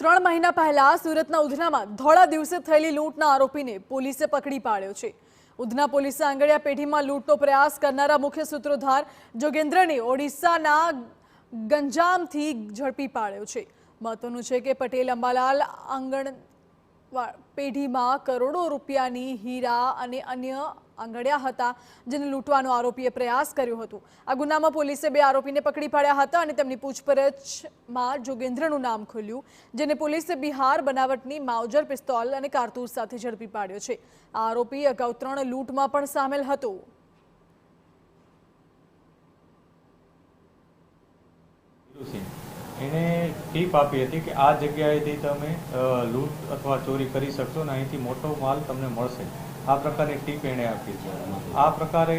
3 મહિના પહેલા સુરતના ઉધનામાં ધોળા દિવસે થયેલી લૂંટના આરોપીને પોલીસે પકડી પાડ્યો છે। ઉધના પોલીસે આંગડિયા પેઢીમાં લૂંટનો પ્રયાસ કરનારા મુખ્ય સૂત્રધાર જોગેન્દ્રને ઓડિશાના ગંજામથી ઝડપી પાડ્યો છે। મહત્વનું છે કે પટેલ અંબાલાલ આંગણવાડ પેઢીમાં કરોડો રૂપિયાની હીરા અને અન્ય આંગડિયા હતા, જેને લૂંટવાનો આરોપીએ પ્રયાસ કર્યો હતો। આ ગુનામાં પોલીસે 2 આરોપીને પકડી પાડ્યા હતા અને તેમની પૂછપરછમાં જોગેન્દ્રનું નામ ખુલ્યું, જેને પોલીસે બિહાર બનાવટની માઉજર પિસ્તોલ અને કારતૂસ સાથે ઝડપી પાડ્યો છે। આ આરોપી અગાઉ 3 લૂંટમાં પણ સામેલ હતો। એને ટીપ આપી હતી કે આ જગ્યાએથી તમે લૂંટ અથવા ચોરી કરી શકશો ને અહીંથી મોટો માલ તમને મળશે। આ પ્રકારની ટીપ એણે આપી છે। આ પ્રકારે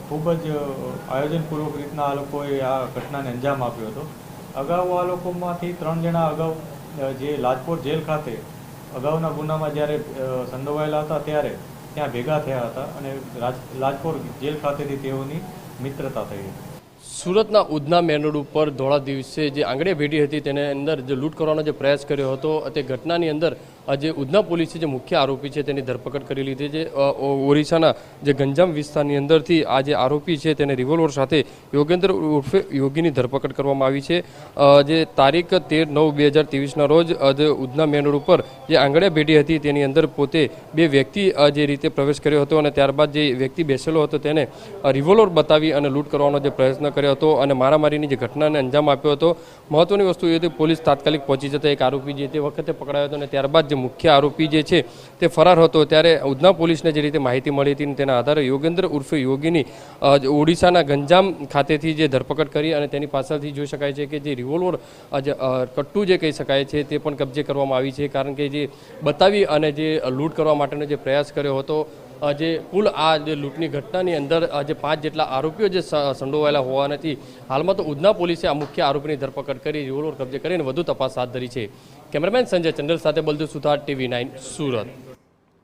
ખૂબ જ આયોજનપૂર્વક રીતના આ લોકોએ આ ઘટનાને અંજામ આપ્યો હતો। અગાઉ આ લોકોમાંથી 3 જણા અગાઉ જે લાજપોર જેલ ખાતે અગાઉના ગુનામાં જ્યારે સંડોવાયેલા હતા ત્યારે ત્યાં ભેગા થયા હતા અને લાજપોર જેલ ખાતેથી તેઓની મિત્રતા થઈ હતી। સુરતના ઉધના મેન રોડ ઉપર ધોળા દિવસે જે આંગડિયા પેઢી હતી તેની અંદર જે લૂંટ કરવાનો જે પ્રયાસ કર્યો હતો તે ઘટનાની અંદર જે ઉધના પોલીસે જે મુખ્ય આરોપી છે તેની ધરપકડ કરી લીધી છે। ઓરિસ્સાના જે ગંજામ વિસ્તારની અંદરથી આ જે આરોપી છે તેને રિવોલ્વર સાથે યોગેન્દ્ર ઉર્ફે યોગીની ધરપકડ કરવામાં આવી છે। જે તારીખ 13/9/2023ના રોજ જે ઉધના મેન રોડ ઉપર જે આંગડિયા પેઢી હતી તેની અંદર પોતે 2 વ્યક્તિ જે રીતે પ્રવેશ કર્યો હતો અને ત્યારબાદ જે વ્યક્તિ બેસેલો હતો તેને રિવોલ્વર બતાવી અને લૂંટ કરવાનો જે પ્રયત્ન કર્યો હતો અને મારામારીની જે ઘટનાને અંજામ આપ્યો હતો। મહત્વની વસ્તુ એ હતી પોલીસ તાત્કાલિક પહોંચી જતા એક આરોપી જે તે વખતે પકડાયો હતો અને ત્યારબાદ જે મુખ્ય આરોપી જે છે તે ફરાર હતો। ત્યારે ઉધના પોલીસને જે રીતે માહિતી મળી હતી તેના આધારે યોગેન્દ્ર ઉર્ફે યોગીની ઓડિશાના ગંજામ ખાતેથી જે ધરપકડ કરી અને તેની પાછળથી જોઈ શકાય છે કે જે રિવોલ્વર કટ્ટુ જે કહી શકાય છે તે પણ કબજે કરવામાં આવી છે, કારણ કે જે બતાવી અને જે લૂંટ કરવા માટેનો જે પ્રયાસ કર્યો હતો। જે કુલ આ જે લૂંટની ઘટનાની અંદર જે 5 જેટલા આરોપીઓ જે સંડોવાયેલા હોવાથી હાલમાં તો ઉધના પોલીસે આ મુખ્ય આરોપીની ધરપકડ કરી રિવોલ્વર કબજે કરીને વધુ તપાસ હાથ ધરી છે। કેમેરામેન સંજય ચંડલ સાથે બલદેવ સુથાર, TV9 સુરત।